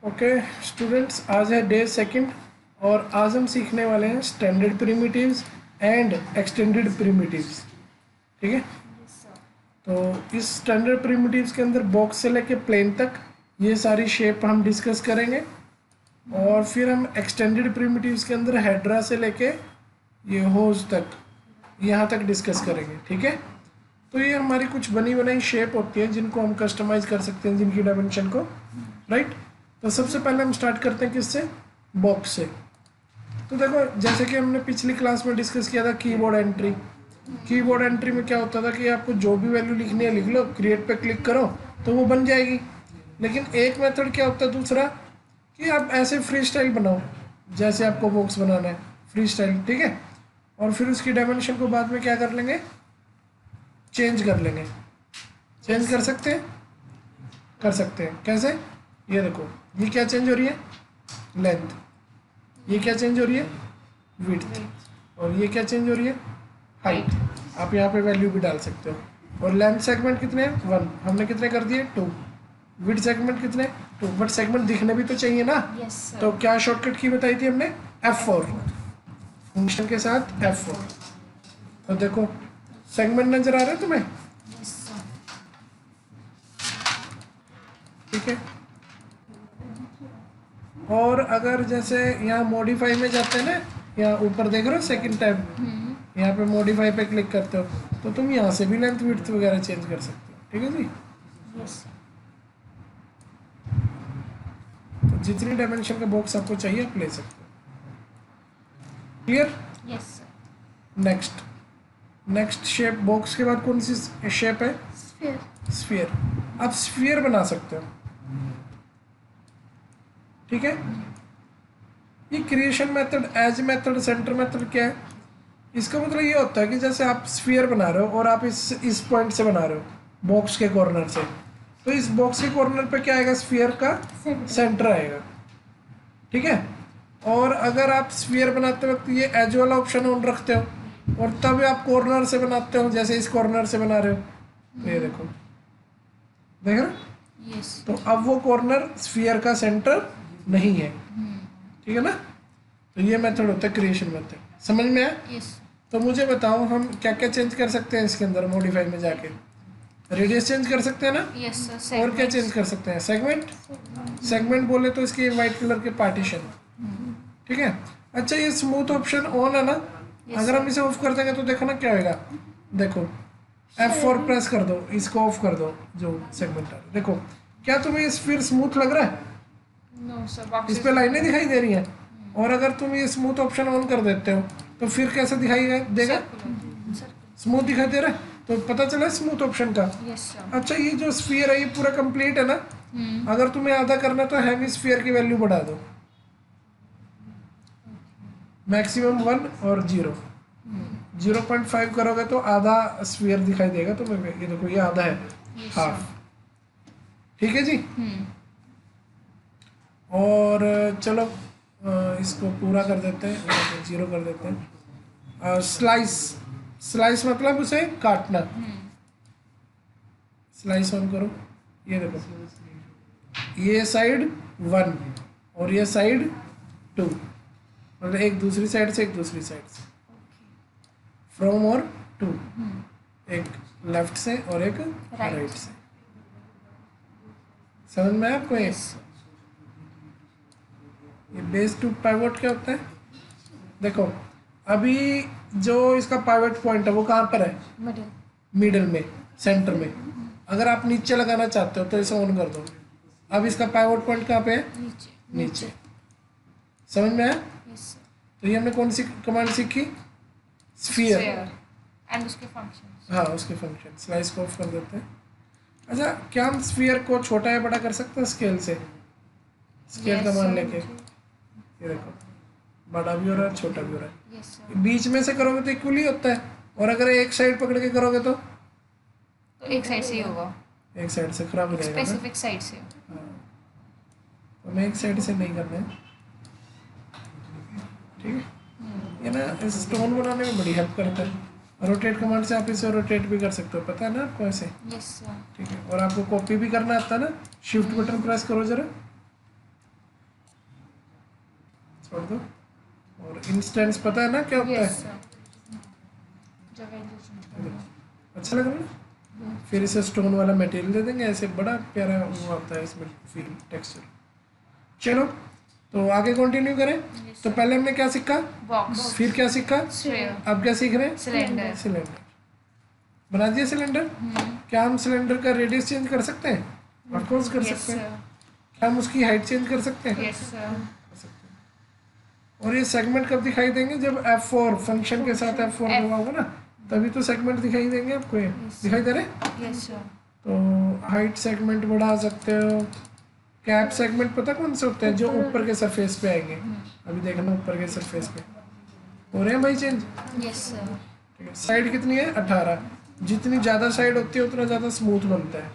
Okay students, आज है day second और आज हम सीखने वाले हैं standard primitives and extended primitives. ठीक है, तो इस स्टैंडर्ड प्रिमिटिव्स के अंदर बॉक्स से लेके प्लेन तक ये सारी शेप हम डिस्कस करेंगे और फिर हम एक्सटेंडेड प्रिमिटिव्स के अंदर हेड्रा से लेके ये होज तक यहाँ तक डिस्कस करेंगे। ठीक है, तो ये हमारी कुछ बनी बनाई शेप होती है जिनको हम कस्टमाइज कर सकते हैं, जिनकी डायमेंशन को, राइट। तो सबसे पहले हम स्टार्ट करते हैं किससे, बॉक्स से। तो देखो, जैसे कि हमने पिछली क्लास में डिस्कस किया था कीबोर्ड एंट्री। कीबोर्ड एंट्री में क्या होता था कि आपको जो भी वैल्यू लिखनी है लिख लो, क्रिएट पे क्लिक करो तो वो बन जाएगी। लेकिन एक मेथड क्या होता है दूसरा, कि आप ऐसे फ्री स्टाइल बनाओ जैसे आपको बॉक्स बनाना है, फ्री स्टाइल। ठीक है, और फिर उसकी डायमेंशन को बाद में क्या कर लेंगे, चेंज कर लेंगे। चेंज कर सकते हैं, कर सकते हैं। कैसे, ये देखो, ये क्या चेंज हो रही है, लेंथ। ये क्या चेंज हो रही है, विड्थ। और ये क्या चेंज हो रही है, हाइट। आप यहाँ पे वैल्यू भी डाल सकते हो। और लेंथ सेगमेंट कितने हैं, 1। हमने कितने कर दिए, 2। विड्थ सेगमेंट कितने, 2। बट सेगमेंट दिखने भी तो चाहिए ना। तो क्या शॉर्टकट की बताई थी हमने, F4, फंक्शन के साथ F4। तो देखो सेगमेंट नजर आ रहे हैं तुम्हें, ठीक है। और अगर जैसे यहाँ मॉडिफाई में जाते हैं ना, यहाँ ऊपर देख रहे हो सेकंड टैब, यहाँ पे मॉडिफाई पे क्लिक करते हो तो तुम यहाँ से भी लेंथ विड्थ वगैरह चेंज कर सकते हो। ठीक है जी, तो जितनी डायमेंशन का बॉक्स आपको चाहिए आप ले सकते हो। Clear, yes. Next shape, box के बाद कौन सी शेप है, स्फीयर। स्फीयर। आप स्फीयर बना सकते हो। ठीक है, ये creation method, edge method, centre method क्या है, इसका मतलब ये होता है कि जैसे आप स्फीयर बना रहे हो और आप इस पॉइंट से बना रहे हो बॉक्स के कॉर्नर से, तो इस बॉक्स के कॉर्नर पे क्या आएगा, स्फीयर का सेंटर आएगा। ठीक है, और अगर आप स्फीयर बनाते वक्त ये एज वाला ऑप्शन ऑन रखते हो और तब आप कॉर्नर से बनाते हो, जैसे इस कॉर्नर से बना रहे हो, तो ये देखो, देख रहे, यस। तो अब वो कॉर्नर स्फीयर का सेंटर नहीं है। ठीक है ना, तो ये मेथड होता है क्रिएशन मेथड। समझ में आया? यस। तो मुझे बताओ हम क्या क्या चेंज कर सकते हैं इसके अंदर, मॉडिफाई में जाके रेडियस चेंज कर सकते हैं ना। यस और क्या चेंज कर सकते हैं, सेगमेंट। सेगमेंट बोले तो इसके वाइट कलर के पार्टीशन। ठीक है, अच्छा ये स्मूथ ऑप्शन ऑन है ना, अगर हम इसे ऑफ कर देंगे तो देखो ना क्या होगा, देखो F4 प्रेस कर दो, इसको ऑफ कर दो, जो सेगमेंट है। देखो क्या तुम्हें ये स्फीयर स्मूथ लग रहा है, नो सर, इस पे लाइनें दिखाई दे रही हैं। और अगर तुम ये स्मूथ ऑप्शन ऑन कर देते हो तो फिर कैसे दिखाई देगा, स्मूथ दिखाई दे रहा है, तो पता चला स्मूथ ऑप्शन का। Yes sir. अच्छा, ये जो स्फीयर है ये पूरा कंप्लीट है ना, अगर तुम्हें आधा करना तो हेमिस्फीयर की वैल्यू बढ़ा दो, मैक्सिमम 1 और 0। 0.5 करोगे तो आधा स्फीयर दिखाई देगा तुम्हें। ये देखो, ये आधा है, हाफ। ठीक है जी, और चलो इसको पूरा कर देते हैं, 0 कर देते हैं। स्लाइस, स्लाइस मतलब उसे काटना। स्लाइस ऑन करो, ये देखो, ये साइड 1 और ये साइड 2, मतलब एक दूसरी साइड से, एक दूसरी साइड से, फ्रॉम और टू, एक लेफ्ट से और एक राइट से। समझ में आपको ये बेस टू पाइवट क्या होता है, देखो अभी जो इसका पाइवट पॉइंट है वो कहाँ पर है, मिडल में, सेंटर में। अगर आप नीचे लगाना चाहते हो तो इसे ऑन कर दो। अब इसका पाइवट पॉइंट कहाँ पे है, नीचे। समझ में आया? तो ये हमने कौन सी कमांड सीखी, स्फीयर एंड उसके फंक्शन। हाँ, उसके फंक्शन। स्लाइस को ऑफ कर देते हैं। अच्छा, क्या हम स्फीयर को छोटा या बड़ा कर सकते हैं स्केल से, स्केल कमांड लेके। ये देखो, बड़ा भी हो रहा है, छोटा भी हो रहा है। बीच में से करोगे तो इक्वली होता है, और अगर एक साइड पकड़ के करोगे तो एक साइड से ही होगा, एक साइड से खराब हो जाएगा, स्पेसिफिक साइड से। तो हमें एक साइड से नहीं करना है। ठीक है, ये ना स्टोन बनाने में बड़ी हेल्प करता है। रोटेट कमांड से आप इसे रोटेट भी कर सकते हो, पता है ना आपको ऐसे। Yes sir. ठीक है, और आपको कॉपी भी करना आता है ना, शिफ्ट बटन प्रेस करो जरा, छोड़ दो। और इंस्टेंस पता है ना क्या होता यस है? सर जगह अच्छा लग रहा है। फिर इसे स्टोन वाला मटेरियल दे देंगे, ऐसे बड़ा प्यारा वो आता है इसमें फील टेक्सचर। चलो तो आगे कंटिन्यू करें। तो पहले हमने क्या सीखा? बॉक्स फिर क्या सीखा? स्फीयर अब क्या सीख रहे हैं? Cylinder cylinder. बना दिया सिलेंडर। क्या हम सिलेंडर का रेडियस चेंज कर सकते हैं? ऑफ कोर्स कर यस सकते हैं। सर क्या हम उसकी हाइट चेंज कर सकते हैं? यस सर कर सकते हैं। और ये सेगमेंट कब दिखाई देंगे? जब F4 फंक्शन के साथ F4 F- हुआ होगा ना, तभी तो सेगमेंट दिखाई देंगे आपको। ये दिखाई दे रहे हैं? यस सर तो हाइट सेगमेंट बढ़ा सकते हो। कैप सेगमेंट पता कौन से होते हैं? जो ऊपर के सरफेस पे आएंगे। अभी देखना ऊपर के सरफेस पे हो रहे हैं भाई चेंज। यस सर ठीक है। साइड कितनी है? 18। जितनी ज़्यादा साइड होती है उतना ज़्यादा स्मूथ बनता है।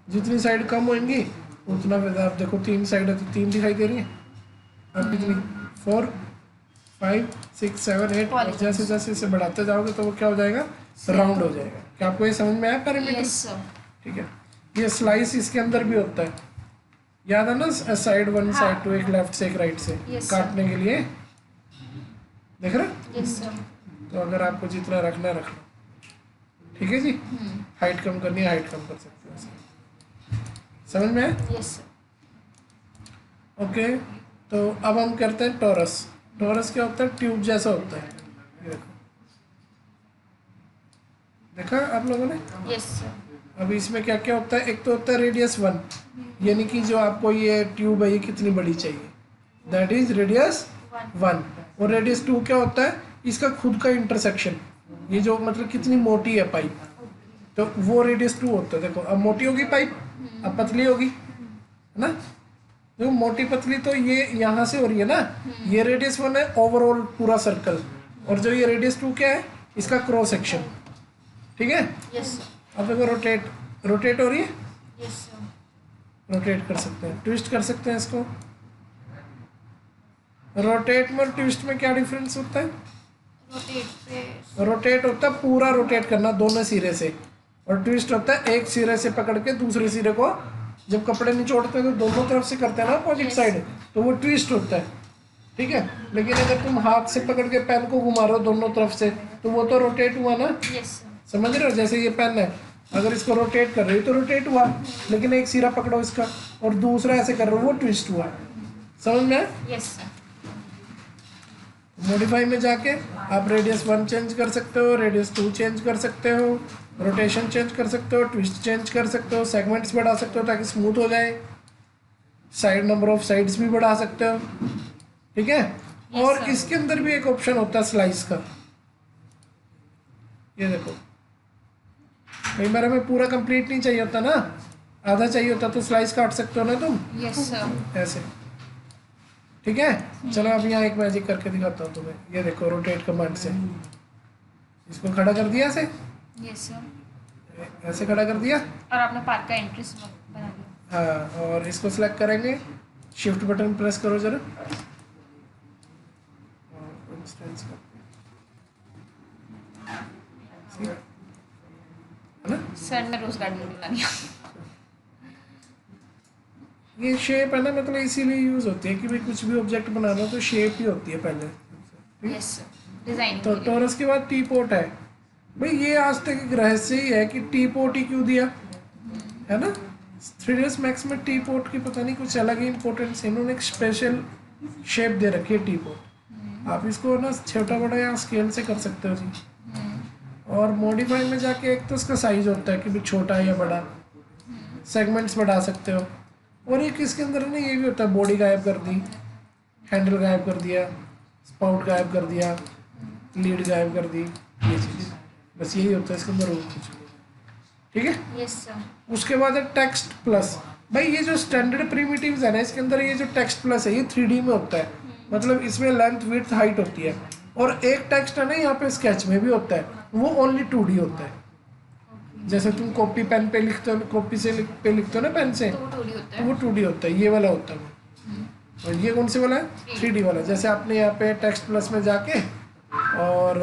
जितनी साइड कम होंगी उतना फिर आप देखो 3 साइड है तो 3 दिखाई दे रही है। अब कितनी? 4 5 6 7 8। और जैसे जैसे इसे बढ़ाते जाओगे तो वो क्या हो जाएगा? राउंड हो जाएगा। क्या आपको ये समझ में आया पैरामीटर? यस सर ठीक है। ये स्लाइस इसके अंदर भी होता है, याद है ना? साइड वन हाँ। साइड टू, एक लेफ्ट से एक राइट से Yes, काटने के लिए। देख रहे? यस सर तो अगर आपको जितना रखना है रख लो। ठीक है जी। हाइट कम करनी है हाइट कम कर सकते हो ऐसे। समझ में आया? Yes sir okay. तो अब हम करते हैं टॉरस। टॉरस क्या होता है? ट्यूब जैसा होता है। ये देखो, देखा आप लोगों ने? यस सर अब इसमें क्या क्या होता है? एक तो होता है रेडियस 1, यानी कि जो आपको ये ट्यूब है ये कितनी बड़ी चाहिए, दैट इज रेडियस 1। और रेडियस 2 क्या होता है? इसका खुद का इंटरसेक्शन, ये जो मतलब कितनी मोटी है पाइप, तो वो रेडियस 2 होता है। देखो अब मोटी होगी पाइप, अब पतली होगी, है ना? देखो मोटी पतली तो ये यहाँ से हो रही है ना, ये रेडियस 1 है ओवरऑल पूरा सर्कल। और जो ये रेडियस 2 क्या है? इसका क्रॉस सेक्शन। ठीक है। यस सर अब देखो रोटेट, रोटेट हो रही है, यस सर रोटेट कर सकते हैं, ट्विस्ट कर सकते हैं इसको। रोटेट में और ट्विस्ट में क्या डिफरेंस होता है? रोटेट पे रोटेट होता है पूरा रोटेट करना दोनों सिरे से, और ट्विस्ट होता है एक सिरे से पकड़ के दूसरे सिरे को, जब कपड़े निचोड़ते हैं तो दोनों तरफ से करते हैं ना अपोजिट Yes. साइड, तो वो ट्विस्ट होता है। ठीक है। लेकिन अगर तुम हाथ से पकड़ के पेन को घुमा रहे हो दोनों तरफ से तो वो तो रोटेट हुआ ना। यस सर समझ रहे हो? जैसे ये पेन है, अगर इसको रोटेट कर रही हो तो रोटेट हुआ, लेकिन एक सिरा पकड़ो इसका और दूसरा ऐसे कर रहे हो वो ट्विस्ट हुआ। समझ में आया? यस सर मॉडिफाई में जाके आप रेडियस 1 चेंज कर सकते हो, रेडियस 2 चेंज कर सकते हो, रोटेशन चेंज कर सकते हो, ट्विस्ट चेंज कर सकते हो, सेगमेंट्स बढ़ा सकते हो ताकि स्मूथ हो जाए, साइड नंबर ऑफ साइड्स भी बढ़ा सकते हो। ठीक है। और sir. इसके अंदर भी एक ऑप्शन होता है स्लाइस का। ये देखो, कई बार हमें पूरा कंप्लीट नहीं चाहिए होता ना, आधा चाहिए होता तो स्लाइस काट सकते हो ना तुम, यस सर ऐसे। ठीक है। चलो अब यहाँ एक मैजिक करके दिखाता हूँ तुम्हें। ये देखो रोटेट कमांड से इसको खड़ा कर दिया, ऐसे यस सर ऐसे खड़ा कर दिया। और आपने पार्क का एंट्रेंस बना दिया हाँ, और इसको सेलेक्ट करेंगे, शिफ्ट बटन प्रेस करो जरा, और इंस्टेंस करते हैं। है ना? सर ने रोज गार्डन बना दिया ये शेप है ना, मतलब इसीलिए यूज होती है कि भाई कुछ भी ऑब्जेक्ट बनाना हो तो शेप ही होती है पहले। ठीक है? यस सर डिजाइन तो टॉरस के बाद टी पोट है। भाई ये आज तक एक रहस्य ही है कि टी पोट ही क्यों दिया, है ना? 3ds मैक्स में टी पोट की पता नहीं कुछ अलग ही इंपॉर्टेंस है, इन्होंने एक स्पेशल शेप दे रखी है टी पोट। आप इसको ना छोटा बड़ा या स्केल से कर सकते हो जी। और मॉडिफाई में जाके एक तो इसका साइज होता है कि भी छोटा या बड़ा, सेगमेंट्स बढ़ा सकते हो। और एक इसके अंदर ना ये भी होता है, बॉडी गायब कर दी, हैंडल गायब कर दिया, स्पाउट गायब कर दिया, लीड गायब कर दी, ये चीज़ बस यही होता है इसके अंदर और कुछ नहीं। ठीक है। यस सर उसके बाद है टेक्स्ट प्लस। भाई ये जो स्टैंडर्ड प्रिमिटिव्स है ना, इसके अंदर ये जो टेक्स्ट प्लस है ये 3D में होता है, मतलब इसमें लेंथ विड्थ हाइट होती है। और एक टेक्स्ट है ना यहाँ पे स्केच में भी होता है, वो ओनली 2D होता है। जैसे तुम कॉपी पेन पे लिखते हो, कॉपी से पे लिखते हो ना पेन से, तो वो टूडी होता तो है वो 2D होता है, ये वाला होता है वो। और ये कौन से वाला है? 3D वाला। जैसे आपने यहाँ पे टेक्स्ट प्लस में जाके और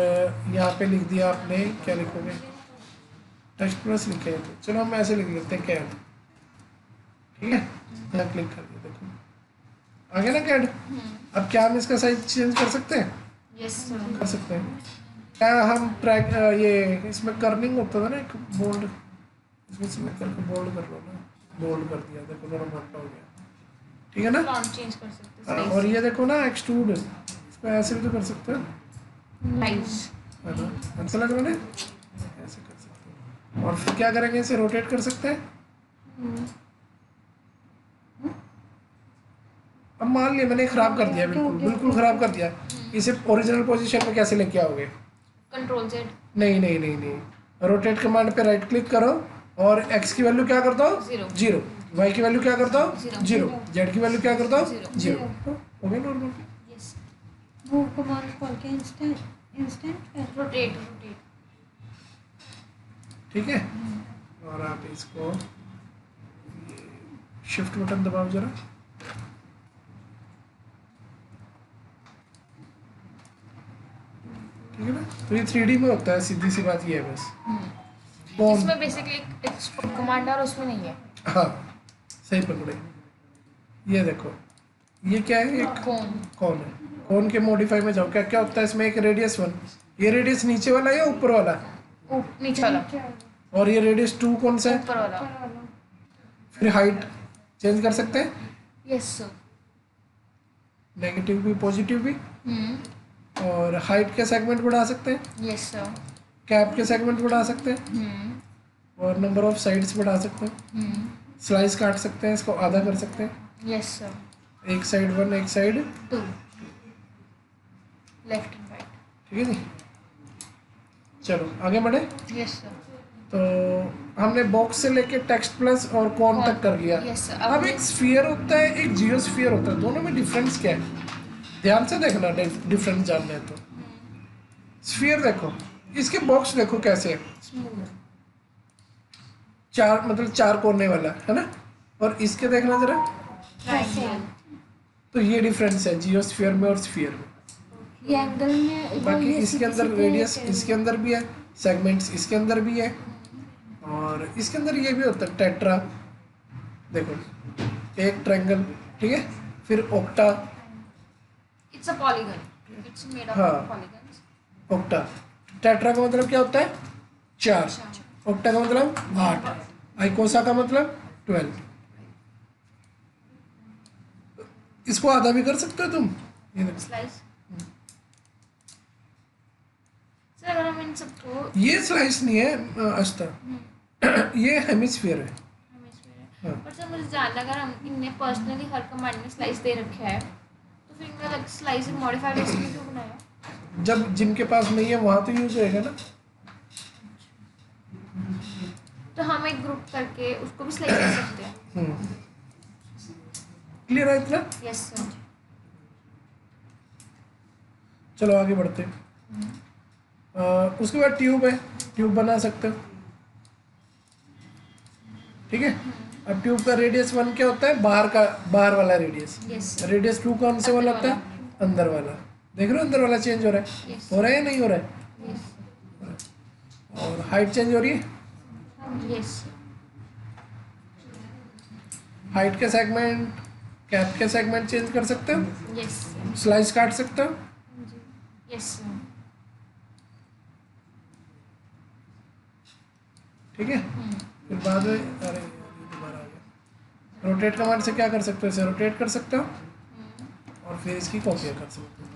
यहाँ पे लिख दिया आपने, क्या लिखोगे? टेक्स्ट प्लस लिखे है तो चलो हम ऐसे लिख लेते हैं कैट। ठीक है, यहाँ क्लिक कर दिया, देखो आ गया ना कैड। अब क्या हम इसका साइज चेंज कर सकते हैं? Yes sir. कर सकते हैं। क्या हम ट्रैक ये इसमें कर्निंग होता था ना एक बोल्ड, इसमें सिलेक्ट करके बोल्ड कर लो ना, बोल्ड कर दिया, देखो थोड़ा मोटा हो गया, ठीक है ना। फॉन्ट चेंज कर सकते हाँ, हैं और ये देखो ना एक्सट्रूड, इसको ऐसे भी तो कर सकते हैं, लाइट्स। है ना, अच्छा लग रहा है ना, ऐसे कर सकते हैं। और फिर क्या करेंगे, इसे रोटेट कर सकते हैं। अब मान लिया मैंने खराब कर दिया, बिल्कुल बिल्कुल खराब कर दिया, इसे ओरिजिनल पोजीशन में कैसे लेके आओगे? Control Z. नहीं नहीं नहीं नहीं, रोटेट कमांड पे राइट क्लिक करो और एक्स की वैल्यू क्या कर दो? 0। वाई की वैल्यू क्या कर दो? 0। जेड की वैल्यू क्या कर दो? 0। हो गया normal. Yes. Move command call के इंस्टेंट रोटेट। ठीक है। और आप इसको शिफ्ट बटन दबाओ जरा, ठीक है ना। तो ये 3D में होता है, सीधी सी बात ये है बस। कौन? इसमें बेसिकली एक कमांड है और उसमें नहीं है। हाँ सही पकड़े। ये देखो ये क्या है, एक कौन है, कौन के मॉडिफाई में जाओ, क्या क्या होता है इसमें? एक रेडियस 1, ये रेडियस नीचे वाला या ऊपर वाला? नीचे वाला। और ये रेडियस 2 कौन सा है? ऊपर वाला। फिर हाइट चेंज कर सकते हैं, यस सर। नेगेटिव भी पॉजिटिव भी। और हाइट के सेगमेंट बढ़ा सकते हैं, यस सर। कैप के सेगमेंट बढ़ा सकते हैं, और नंबर ऑफ साइड्स बढ़ा सकते हैं, स्लाइस काट सकते हैं, इसको आधा कर सकते हैं। Yes sir. एक साइड 1 एक साइड 2, लेफ्ट एंड राइट। ठीक है जी। चलो आगे बढ़े। Yes sir. तो हमने बॉक्स से लेके टेक्स्ट प्लस और कॉन तक कर लिया। Yes sir. अब एक स्फीयर होता है, एक जियोस्फीयर होता है, दोनों में डिफरेंस क्या है? ध्यान से देखना, डिफरेंस जानना है तो। स्फीयर देखो, इसके बॉक्स देखो कैसे है, स्मूथ। चार मतलब 4 कोने वाला है ना, और इसके देखना जरा, ट्रायंगल। तो ये डिफरेंस है जियोस्फीयर में और स्फीयर में। ये एंगल में बाकी इसके अंदर रेडियस इसके अंदर भी है, सेगमेंट्स इसके अंदर भी है, और इसके अंदर ये भी होता है टेट्रा, देखो एक ट्रायंगल, ठीक है। फिर octa, it's a polygon, it's made of हाँ। पॉलीगन्स। ऑक्टा, टेट्रा का मतलब क्या होता है? 4, ऑक्टा का मतलब 8, आइकोसा का मतलब 12। इसको आधा भी कर सकते हो तुम, ये देखो स्लाइस। सर अगर हम इन सबको ये स्लाइस नहीं है अस्ता, ये हेमिस्फीयर है। हाँ। पर सर मुझे जानना, अगर हम इनने पर्सनली हर कमांड में स्लाइस दे रखा है तो फिर इनका अलग स्लाइस मॉडिफायर इसमें क्यों बनाया? जब जिनके पास नहीं है वहाँ तो यूज होएगा ना। तो हम एक ग्रुप करके उसको भी स्लाइस कर सकते हैं। क्लियर है इतना? Yes sir. चलो आगे बढ़ते हैं। उसके बाद ट्यूब है, ट्यूब बना सकते हो, ठीक है। अब ट्यूब का रेडियस 1 क्या होता है? बाहर वाला रेडियस। यस रेडियस 2 कौन से वाला होता है? अंदर वाला। देख रहे हो अंदर वाला चेंज हो रहा है, Yes. हो रहा है या नहीं हो रहा है? यस और हाइट चेंज हो रही है, यस हाइट के सेगमेंट, कैप के सेगमेंट चेंज कर सकते हो, यस स्लाइस काट सकते हो, यस ठीक है। फिर बाद में अरे यार, ये दोबारा आ गया। रोटेट कमांड से क्या कर सकते हो? इसे रोटेट कर सकते हो और फिर इसकी कॉपी कर सकते हो।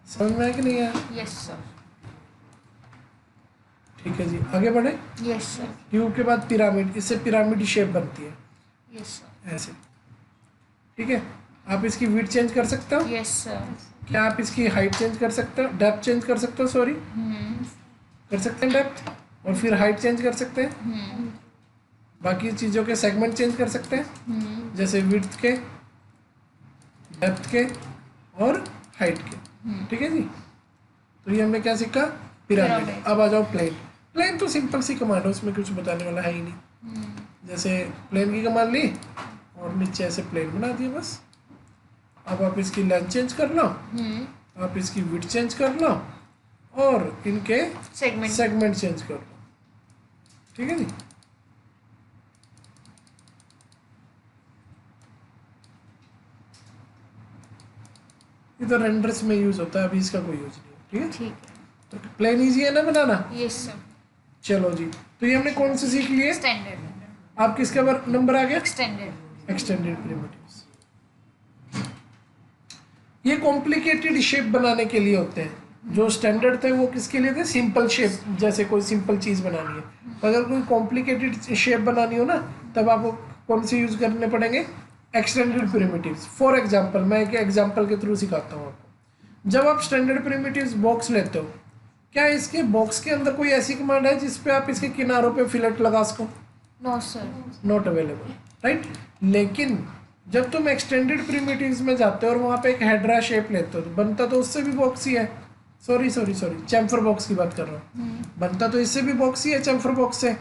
समझ में आया कि नहीं आया? Yes sir. ठीक है जी, आगे बढ़े। Yes sir. ट्यूब के बाद पिरामिड, इससे पिरामिड शेप बनती है यस सर। ऐसे, ठीक है। आप इसकी विड्थ चेंज कर सकते हो, यस सर। क्या आप इसकी हाइट चेंज कर सकते हो, डेप्थ चेंज कर सकते हो, सॉरी कर सकते हैं डेप्थ, और फिर हाइट चेंज कर सकते हैं। बाकी चीज़ों के सेगमेंट चेंज कर सकते हैं, जैसे विड्थ के, डेप्थ के और हाइट के, ठीक है जी। तो ये हमने क्या सीखा? पिरामिड। पिरामिड। अब आ जाओ प्लेन। प्लेन तो सिंपल सी कमांड है, उसमें कुछ बताने वाला है ही नहीं। जैसे प्लेन की कमांड ली और नीचे ऐसे प्लेन बना दिया बस। अब आप इसकी लेंथ चेंज कर लो, आप इसकी विड्थ चेंज कर लो और इनके सेगमेंट। सेगमेंट चेंज कर लो, ठीक है जी। तो रेंडर्स में यूज होता है, अभी इसका कोई यूज नहीं है। ठीक है, ठीक है। तो प्लेन ईजी है ना बनाना। Yes sir. चलो जी, तो ये हमने कौन सी सीख लिए? स्टैंडर्ड। आप किसका नंबर आ गया? एक्सटेंडेड। Extended primitives. ये कॉम्प्लिकेटेड शेप बनाने के लिए होते हैं। जो स्टैंडर्ड थे वो किसके लिए थे? सिंपल शेप, जैसे कोई सिंपल चीज़ बनानी है। अगर कोई कॉम्प्लिकेटेड शेप बनानी हो ना, तब आपको कौन से यूज करने पड़ेंगे? Extended primitives. फॉर एग्जांपल, मैं एक एग्जांपल के थ्रू सिखाता हूँ आपको। जब आप स्टैंडर्ड प्रिमिटिव्स बॉक्स लेते हो, क्या इसके बॉक्स के अंदर कोई ऐसी कमांड है जिसपे आप इसके किनारों पे फिलेट लगा सको? No sir. Not available, right. लेकिन जब तुम एक्सटेंडेड प्रिमिटिव्स में जाते हो और वहाँ पे एक हेड्रा शेप लेते हो, तो बनता तो उससे भी बॉक्स ही है। सॉरी, चैम्फर बॉक्स की बात कर रहा हूँ। बनता तो इससे भी बॉक्स ही है, चैम्फर बॉक्स से।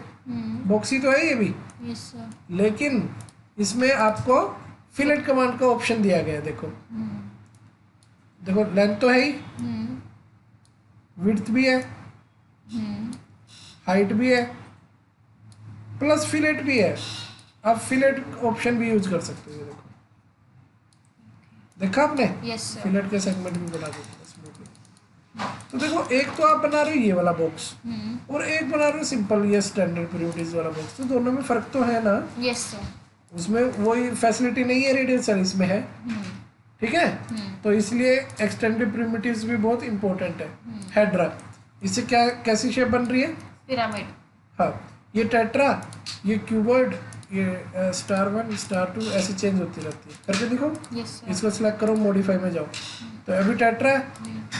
बॉक्स ही तो है ये भी। Yes sir. लेकिन इसमें आपको फिलेट कमांड का ऑप्शन दिया गया है। देखो देखो, लेंथ तो है ही, विड्थ भी है, हाइट भी है, प्लस फिलेट भी है। आप फिलेट ऑप्शन भी यूज कर सकते हो। ये देखो, देखा आपने? Yes sir. फिलेट के सेगमेंट भी बना देते हैं। तो देखो, एक तो आप बना रहे हो ये वाला बॉक्स, और एक बना रहे हो सिंपल ये स्टैंडर्ड प्रिमिटिव्स वाला बॉक्स। तो दोनों में फर्क तो है ना। Yes sir. उसमें वही फैसिलिटी नहीं है, रेडियल इसमें है। ठीक है, तो इसलिए एक्सटेंडेड प्रिमिटिव्स भी बहुत इंपॉर्टेंट है। हेड्रा, इससे क्या कैसी शेप बन रही है? पिरामिड। हाँ, ये टेट्रा, ये क्यूबॉइड, ये स्टार 1 स्टार 2 ऐसे चेंज होती रहती है। करके दिखो। Yes sir. इसको सिलेक्ट करो, मॉडिफाई में जाओ। तो अभी टेट्रा है,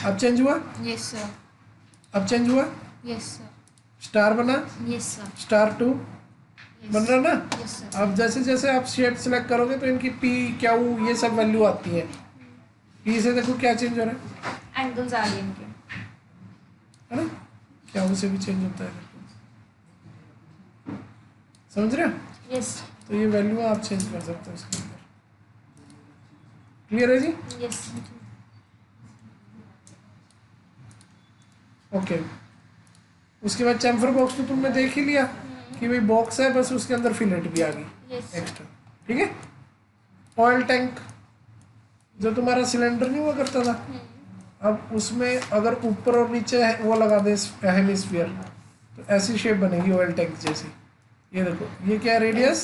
अब चेंज हुआ, यस सर। अब चेंज हुआ, यस सर। स्टार बना, यस सर। स्टार 2 बन रहा ना। Yes sir. अब जैसे जैसे आप शेप सिलेक्ट करोगे तो इनकी पी, क्यू, ये सब वैल्यू आती है। पी से देखो क्या चेंज हो रहा है, एंगल्स आ गए इनके। है ना। क्यू से भी चेंज होता है, समझ रहे हो? यस। तो ये वैल्यू आप चेंज कर सकते हो इसके अंदर। क्लियर है जी? यस। ओके। उसके बाद चैम्फर बॉक्स तो तुमने देख ही लिया कि भाई बॉक्स है, बस उसके अंदर फिलेट भी आ गई यस। एक्स्ट्रा। ठीक है। ऑयल टैंक, जो तुम्हारा सिलेंडर नहीं हुआ करता था, अब उसमें अगर ऊपर और नीचे वो लगा दे हेमिस्फीयर, तो ऐसी शेप बनेगी ऑयल टैंक जैसी। ये देखो, ये क्या है? रेडियस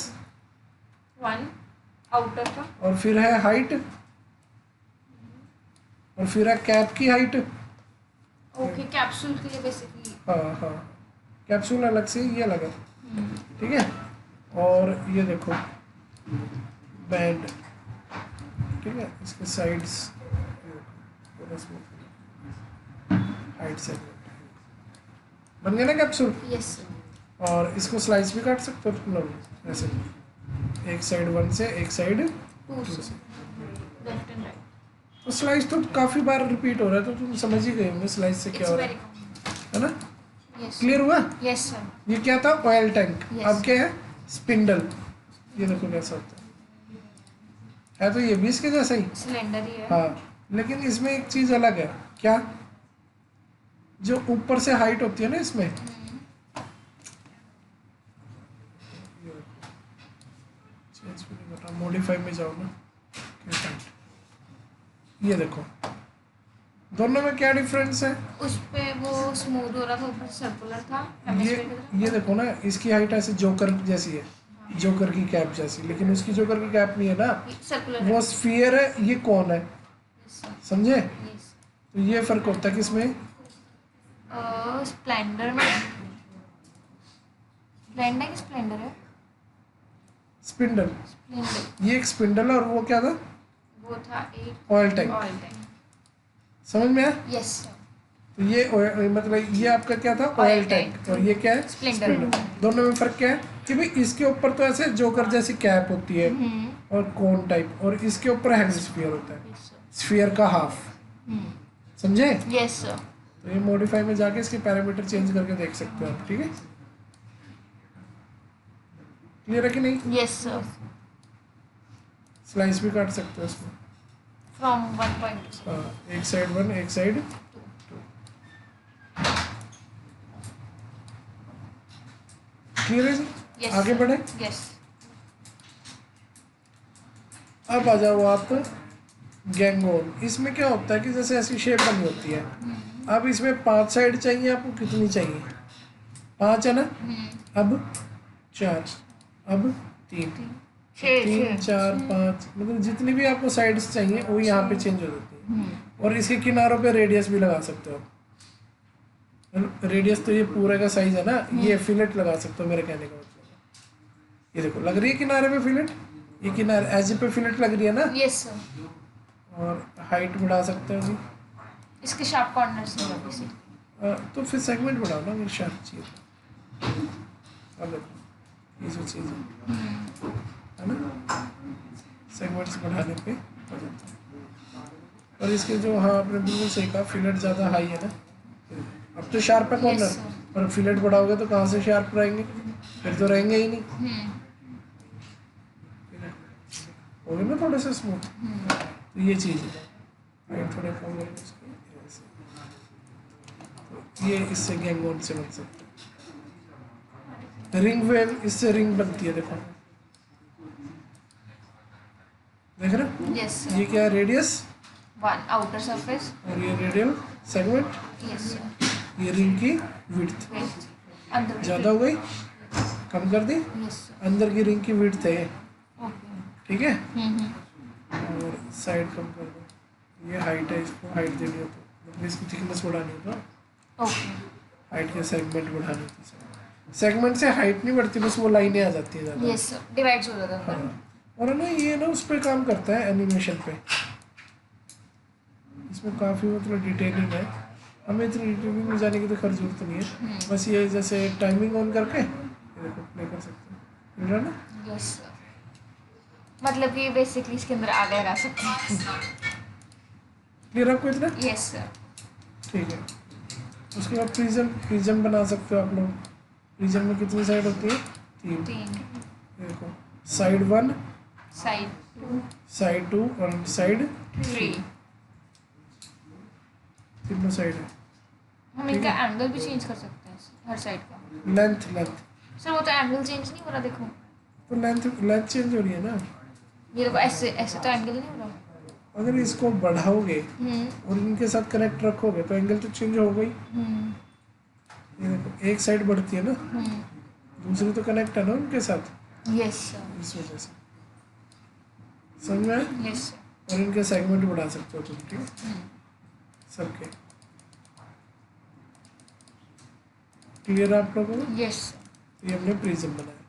1 आउटर का, और फिर है हाइट, और फिर है कैप की हाइट। ओके, कैप्सूल के लिए बेसिकली। हाँ हाँ, कैप्सूल अलग से, ये अलग है। ठीक है। और ये देखो बैंड, ठीक है, इसके साइड्स, हाइट सेगमेंट बन गया ना कैप्सूल। यस। और इसको स्लाइस भी काट सकते हो तुम लोग ऐसे, एक साइड 1 से, एक साइड 2 2 से, से। Left and right. तो स्लाइस तो काफ़ी बार रिपीट हो रहा है, तो तुम समझ ही गए होंगे स्लाइस से क्या इट्स हो रहा वेरी है ना। यस। क्लियर हुआ? Yes sir. ये क्या था? Oil tank. Yes. अब क्या है? स्पिंडल। ये देखो कैसा होता है तो ये भी इसके जैसा ही। सिलेंडर ही है। हाँ, लेकिन इसमें एक चीज अलग है। क्या? जो ऊपर से हाइट होती है ना इसमें, मॉडिफाई में जाओ ना, ये देखो दोनों में क्या डिफरेंस है। उस पे वो स्मूथ हो रहा था, ऊपर सर्कुलर था। ये देखो ना, इसकी हाइट ऐसे जोकर जैसी है, जोकर की कैप जैसी, लेकिन उसकी जोकर की कैप नहीं है ना, सर्कुलर वो स्फीयर है, ये कौन है, समझे? यस। तो ये फर्क होता है किसमें? स्प्लेंडर में। स्प्लेंडर की स्प्लेंडर है। स्पिंडल। स्प्लेंडर ये एक स्पिंडल है और वो क्या था? वो था एक ऑयल टैंक। Oil tank. समझ में आया? यस। तो ये मतलब ये आपका क्या था? Oil Oil tank. tank। और ये क्या है? स्प्लेंडर। दोनों में फर्क क्या है कि भाई इसके ऊपर तो ऐसे जोकर जैसी कैप होती है और कोन टाइप, और इसके ऊपर हेमिस्फीयर होता है, स्फीयर का हाफ। समझे? Yes sir. तो ये मॉडिफाई में जाके इसके पैरामीटर चेंज करके देख सकते हो आप। ठीक है, क्लियर है कि नहीं? Yes sir. स्लाइस भी काट सकते हो इसमें। From 1 point. हाँ, एक साइड 1, एक साइड 2। क्लियर है जी? Yes, आगे sir. बढ़े। यस। अब आ जाओ आप गैंगोन, इसमें क्या होता है कि जैसे ऐसी शेप बनी होती है। अब इसमें 5 साइड चाहिए आपको, कितनी चाहिए? 5 है ना। अब 4, अब 3, 3 4 5, मतलब जितनी भी आपको साइड्स चाहिए वो यहाँ पे चेंज हो जाती है। और इसके किनारों पे रेडियस भी लगा सकते हो आप। रेडियस तो ये पूरा का साइज है ना, ये फिलेट लगा सकते हो, मेरे कहने का मतलब। ये देखो लग रही है किनारे पे फिलेट, ये किनारे एज पे फिलेट लग रही है ना। Yes sir. और हाइट बढ़ा सकते हो जी। इसके शार्प कॉर्नर्स होगा बेसिकली। तो फिर सेगमेंट बढ़ाओ ना, मेरे शार्प चाहिए। अब देखो ये जो चीज़ है ना, सेगमेंट्स बढ़ाने पे हो जाता है। और इसके जो, हाँ आपने बिल्कुल सही कहा, फिलेट ज़्यादा हाई है ना। अब तो शार्प है कॉर्नर, Yes, sir. और फिलेट बढ़ाओगे तो कहाँ से शार्प रहेंगे, फिर तो रहेंगे ही नहीं। हो गए ना थोड़े से स्मूथ। तो ये चीज़ है, हाइट थोड़े कम करेंगे इसकी, ऐसे। तो ये इससे गैंगोन से बन सकता है। रिंग वेव, इससे रिंग बनती है, देखो देख रहे हो? यस ये सर। क्या है, रेडियस, वन आउटर सरफेस। और ये रेडियल सेगमेंट, यस सर। ये रिंग की विड्थ। विड्थ अंदर ज़्यादा हो गई, कम कर दी, यस सर। अंदर की रिंग की विड्थ है ये, ओके। ठीक है। और साइड कम कर दो, ये हाइट है, इसको हाइट देनी हो तो, मतलब इसकी थिकनेस बढ़ानी हो तो ओके। हाइट के सेगमेंट बढ़ानी होती है। सेगमेंट से हाइट नहीं बढ़ती, बस वो लाइनें आ जाती है ज़्यादा। यस सर, डिवाइड्स हो जाता है। हाँ, और है ना ये ना उस पर काम करता है, एनिमेशन पे। इसमें काफ़ी मतलब डिटेलिंग है, हमें इतनी डिटेलिंग में जाने की तो खैर जरूरत नहीं है। बस ये जैसे टाइमिंग ऑन करके ये देखो प्ले कर सकते हैं, मिल रहा है ना। यस सर, मतलब कि बेसिकली इसके अंदर आग लगा सकते हैं। क्लियर आपको इतना? Yes sir. ठीक है। उसके बाद प्रिज्म, प्रिज्म बना सकते हो आप लोग। प्रिज्म में कितनी साइड होती है? 3। 3 ये देखो, साइड 1, साइड 2 साइड 2 और साइड 3। तीनों साइड है। हम इनका एंगल भी चेंज कर सकते हैं हर साइड का। लेंथ, सर वो तो एंगल चेंज नहीं हो रहा, देखो तो लेंथ चेंज हो रही है ना। ये देखो, ऐसे ऐसे तो एंगल नहीं हो रहा। अगर इसको बढ़ाओगे और इनके साथ कनेक्ट रखोगे तो एंगल तो चेंज होगा ही। ये देखो एक साइड बढ़ती है ना, दूसरी तो कनेक्ट है ना उनके साथ, यस सर। इस वजह से। समझ में आया? Yes sir. और इनके सेगमेंट बढ़ा सकते हो तुम, ठीक है, सबके। क्लियर है आप लोगों को? Yes sir. ये हमने प्रिज्म बनाया।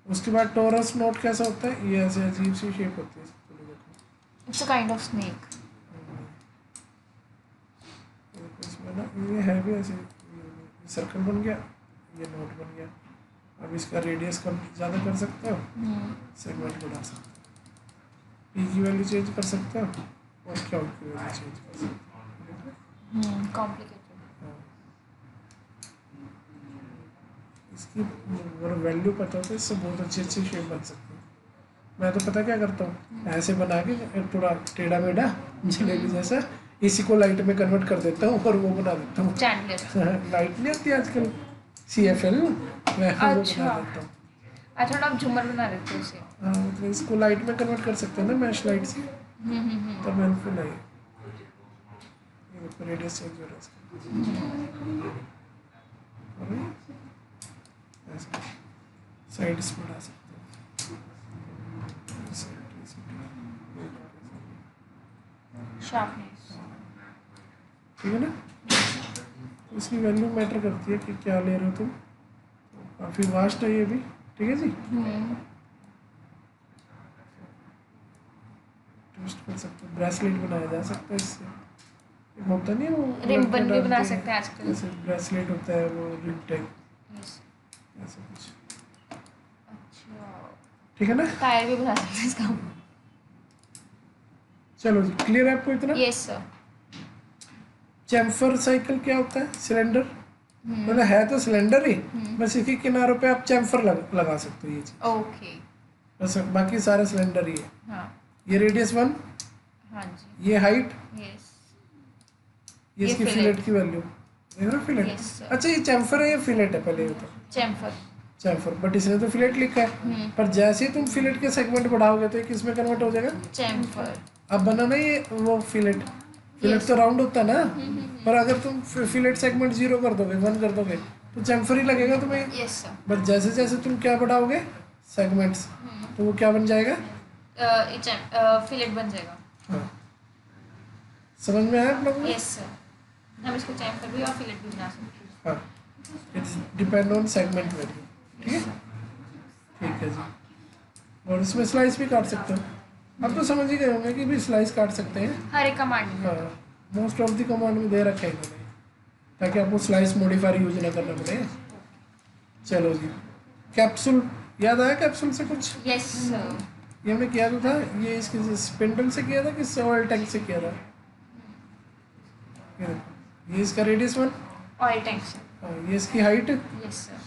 उसके बाद टोरस नोट कैसा होता है, ये ऐसे अजीब सी शेप होती है, थोड़ी देखो। It's a kind of snake. इसमें ना ये है भी ऐसे, सर्कल बन गया, ये नोट बन गया। अब इसका रेडियस कम ज़्यादा कर सकते हो, सेगमेंट बढ़ा सकते हो, पी की वैल्यू चेंज कर सकते हो और क्यू की वैल्यू चेंज कर सकते हो। कॉम्प्लिकेटेड। हाँ। इसकी अगर वैल्यू पता हो तो इससे बहुत अच्छी अच्छी शेप बन सकती है। मैं तो पता क्या करता हूँ, ऐसे बना के पूरा टेढ़ा मेढ़ा जलेबी जैसा, इसी को लाइट में कन्वर्ट कर देता हूँ और वो बना देता हूँ। चैंडलर। लाइट नहीं आती आजकल, CFL, मैं वो अच्छा। बना देता हूँ। अच्छा, आप झूमर बना देते हो इसे। हाँ, मतलब इसको लाइट में कन्वर्ट कर सकते हैं ना, मैश लाइट से, तब हेल्पफुल है। ये देखो रेडियस चेंज हो रहा है इसका, ऐसा साइड्स बढ़ा सकते हैं। शार्पनेस। ठीक है ना। तो इसकी वैल्यू मैटर करती है कि क्या ले रहे हो तुम। काफ़ी वास्ट है ये भी, ठीक है जी। ट्विस्ट कर सकते हो, ब्रेसलेट बनाया जा सकता है इससे। एक होता नहीं है वो रिबन भी बना डालते सकते हैं आजकल। जैसे ब्रेसलेट होता है वो रिंग टाइप, यस। ऐसा कुछ, अच्छा, ठीक है ना। टायर भी बना सकते हैं इसका। चलो जी, क्लियर है आपको इतना? Yes sir. चैम्फर साइकिल क्या होता है? सिलेंडर, मतलब है तो सिलेंडर ही, बस इसके किनारों पे आप चैम्फर लगा सकते हो, ये चीज। ओके। बस बाकी सारे सिलेंडर ही है। हाँ। ये रेडियस 1, हाँ जी। ये हाइट, यस। ये इसकी फिलेट। फिलेट की वैल्यू, देख रहे हो फिलेट। Yes, sir. अच्छा ये चैम्फर है या फिलेट है, पहले ये बताओ। चैम्फर। चैम्फर, बट इसने तो फिलेट लिखा है, पर जैसे ही तुम फिलेट के सेगमेंट बढ़ाओगे तो ये किस में कन्वर्ट हो जाएगा? चैम्फर। अब बना ना ये वो फिलेट तो राउंड होता है ना, पर अगर तुम फिलेट सेगमेंट 0 कर दोगे 1 कर दोगे तो चैम्फर ही लगेगा तुम्हें। Yes sir. बट जैसे जैसे तुम क्या बढ़ाओगे सेगमेंट्स, तो वो क्या बन जाएगा? फिलेट बन जाएगा। हाँ, समझ में आया आप लोगों को? Yes sir. हम इसको चैम्फर भी और फिलेट भी बना सकते हैं। हाँ, it's depend on segment value. ठीक है, ठीक है जी। और इसमें स्लाइस भी काट सकते हो। अब तो समझ ही गए होंगे कि भी स्लाइस काट सकते हैं। हर एक कमांड में। हाँ, मोस्ट ऑफ द कमांड में दे रखा है इन्होंने, ताकि आपको स्लाइस मॉडिफायर यूज ना करना पड़े। चलो जी, कैप्सूल याद आया? कैप्सूल से कुछ यस सर। ये हमने किया तो था, ये इसके स्पिंडल से किया था कि ऑयल टैंक से किया था? ये देखो, ये इसका रेडियस 1, ऑयल टैंक से। ये इसकी height. Yes sir.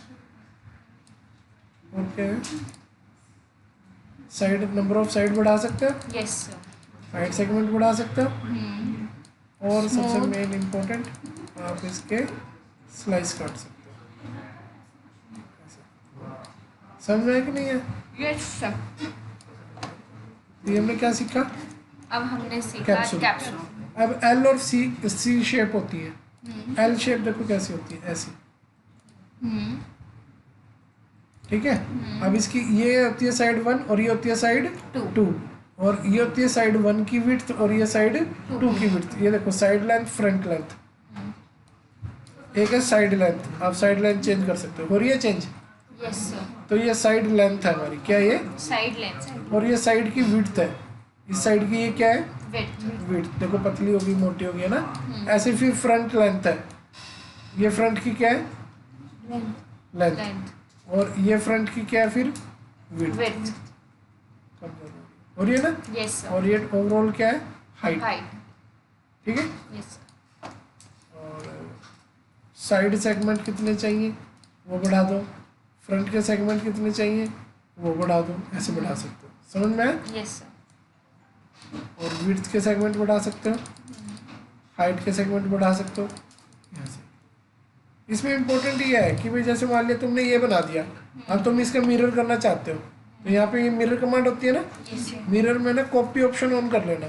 Okay, side number of side बढ़ा सकते हो, यस सर। हाइट सेगमेंट बढ़ा सकते हो, और सबसे मेन इम्पोर्टेंट आप इसके स्लाइस काट सकते हो। समझ में है कि नहीं है? Yes sir. तो ये हमने क्या सीखा? अब हमने सीखा कैप्सूल। कैप्सूल। अब एल और सी शेप होती है। एल शेप देखो कैसी होती है, ऐसी। ठीक है, अब इसकी ये होती है साइड 1 और ये होती है साइड 2, और ये होती है साइड 1 की विड्थ और ये साइड 2 की विड्थ। ये देखो साइड लेंथ, फ्रंट लेंथ, एक है साइड लेंथ। आप साइड लेंथ चेंज कर सकते हो, हो रही है चेंज? Yes sir. तो ये साइड लेंथ है हमारी, क्या ये? Side length. और ये साइड की विड्थ है, इस साइड की ये क्या है? विड्थ। विड्थ। देखो पतली होगी, मोटी होगी, है ना? ऐसे फिर फ्रंट लेंथ है, ये फ्रंट की क्या है? लेंथ। लेंथ। और ये फ्रंट की क्या है फिर? विड्थ। विड्थ। और ये ना, यस सर। और ये ओवरऑल क्या है? हाइट। हाइट। ठीक है। यस। और साइड सेगमेंट कितने चाहिए वो बढ़ा दो, फ्रंट के सेगमेंट कितने चाहिए वो बढ़ा दो, ऐसे बढ़ा सकते हो। समझ में आया? Yes sir. और विड्थ के सेगमेंट बढ़ा सकते हो, हाइट के सेगमेंट बढ़ा सकते हो, यहाँ से। इसमें इम्पोर्टेंट ये है कि भाई जैसे मान लिया तुमने ये बना दिया, अब तुम इसका मिरर करना चाहते हो, तो यहाँ पे ये मिरर कमांड होती है ना, यस सर। मिरर में ना कॉपी ऑप्शन ऑन कर लेना,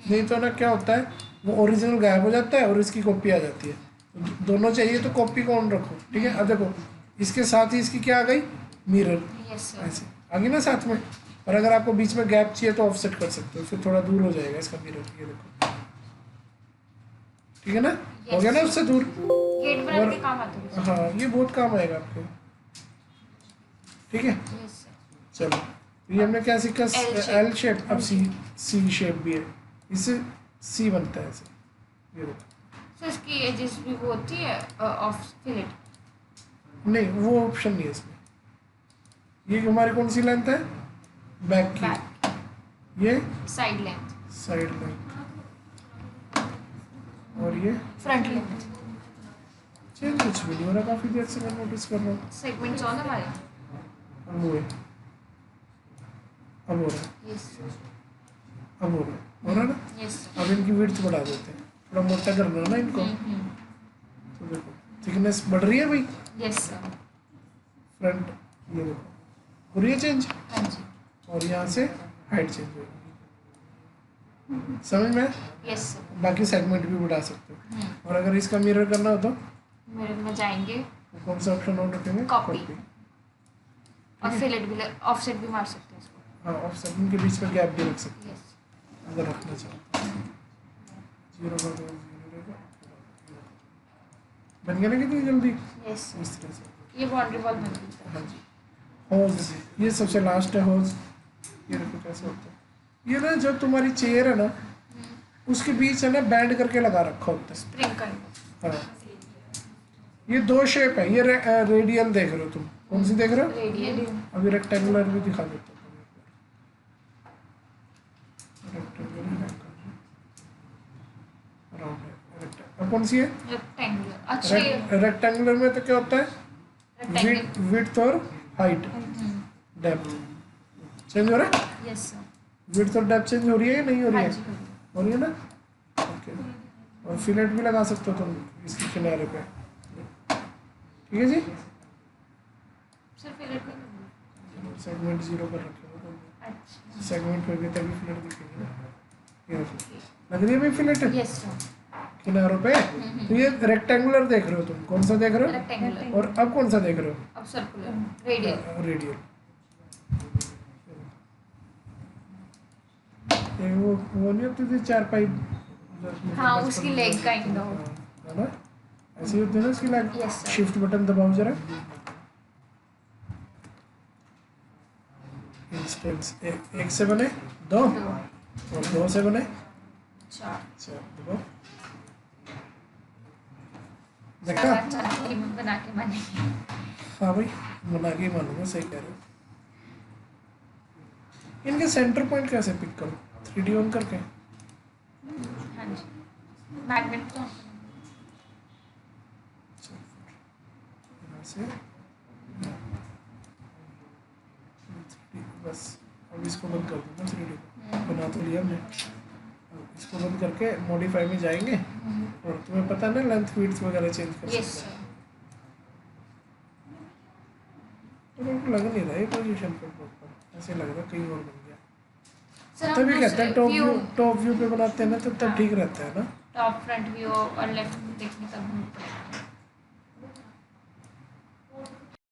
नहीं तो ना क्या होता है वो ओरिजिनल गायब हो जाता है और इसकी कॉपी आ जाती है। तो दोनों चाहिए तो कॉपी को ऑन रखो। ठीक है, अब देखो इसके साथ ही इसकी क्या आ गई? मिरर। Yes sir. ऐसे आ गई ना साथ में। और अगर आपको बीच में गैप चाहिए तो ऑफसेट कर सकते हो, फिर थोड़ा दूर हो जाएगा इसका मिरर। ये देखो, ठीक है ना? हो गया ना उससे दूर। गेट बनाने के काम आता है। हाँ, ये बहुत काम आएगा आपको। ठीक है, यस सर। चलो ये हमने क्या सीखा? L shape। L shape. अब सी शेप भी है, इससे सी बनता है ऐसे। ये देखो, सर इसकी एजेस भी वो होती है ऑफ फिलेट। नहीं वो ऑप्शन नहीं है इसमें। ये हमारी कौन सी लेंथ है? बैक की। बैक। ये साइड लेंथ। साइड लेंथ, और ये फ्रंट लेंथ। चेंज कुछ भी नहीं हो रहा, काफी देर से मैं नोटिस कर रहा हूँ। सेगमेंट्स ऑन हमारे। अब हुए, अब हो रहा है, यस सर। अब हो रहा है, हो रहा है ना? Yes sir. अब इनकी विड्थ बढ़ा देते हैं, थोड़ा मोटा करना है ना इनको। तो देखो थिकनेस बढ़ रही है भाई, यस सर। फ्रंट। ये देखो हो रही है चेंज, हाँ जी। और यहाँ से हाइट चेंज होगी। समझ में? Yes sir. बाकी सेगमेंट भी बढ़ा सकते हो। और अगर इसका मिरर करना हो तो मिरर में जाएंगे तो कौन सा ऑप्शन ऑन रखेंगे? Copy। और फिलेट भी ऑफसेट भी मार सकते हैं इसको। हाँ, ऑफ सेगमेंट के बीच में गैप भी रख सकते यस। हैं अगर रखना चाहो। 0 का 0 रहेगा। बन गया ना कितनी जल्दी? Yes sir. इस तरह से। ये बाउंड्री वॉल बन गई सर। हाँ जी। होज, ये सबसे लास्ट है होज। ये देखो कैसे होता है। ये ना जो तुम्हारी चेयर है ना, उसके बीच है ना बैंड करके लगा रखा होता है। स्प्रिंग कर। हाँ, ये दो शेप है। ये रेडियल देख रहे हो तुम, कौन सी देख रहे हो? रेडियल। अभी रेक्टेंगुलर भी दिखा देता हूँ। रेक्टेंगुलर राउंड है, अब कौन सी है? रेक्टेंगुलर। अच्छा ये रेक्टेंगुलर में तो क्या होता है? रेक्टेंगल। विड्थ और हाइट, डेप्थ चेंज हो रहा है। Yes sir. विड्थ और डेप्थ चेंज हो रही है या नहीं हो रही हाँ है? जी। हो रही है ना? ओके। और फिलेट भी लगा सकते हो तुम इसके किनारे पे। ठीक है जी। सर फिलेट नहीं। सेगमेंट 0 पर रखे हो तो अच्छा। सेगमेंट पे भी तभी फिलेट दिखेंगे ना। ये लग रही है भाई फिलेट यस सर। किनारों पे। तो ये रेक्टेंगुलर देख रहे हो तुम, कौन सा देख रहे हो? रेक्टेंगुलर। और अब कौन सा देख रहे हो? अब सर्कुलर, रेडियल। रेडियल। ये वो नहीं होती थी चारपाई? हाँ, उसकी लेग काइंड ऑफ। है ना, ऐसी होती है ना उसकी leg. Yes, sir. Shift button दबाओ जरा। इंस्टेंस एक से बने 2 और 2 से बने 4। 4। दबाओ, देखा? बना के मानेंगे। हाँ भाई, बना के ही मानूंगा, सही कह रहे हो। इनके सेंटर पॉइंट कैसे पिक करूँ? 3D ऑन करके? हाँ जी, मैग्नेट तो यहाँ से 3D बस। अब इसको बंद कर दूँगा, 3D बना तो लिया हमने। अब इसको बंद करके मॉडिफाई में जाएंगे और तुम्हें पता है ना लेंथ विड्थ वगैरह चेंज कर यस सकते सर। हैं। तो मेरे को लग नहीं रहा है पोजीशन पे प्रॉपर, ऐसे लग रहा है कहीं और बन गया। सर हम तभी कहते हैं व्यू, टॉप व्यू पे बनाते हैं ना, तो तब ठीक रहता है ना। टॉप फ्रंट व्यू और लेफ्ट देखने का भी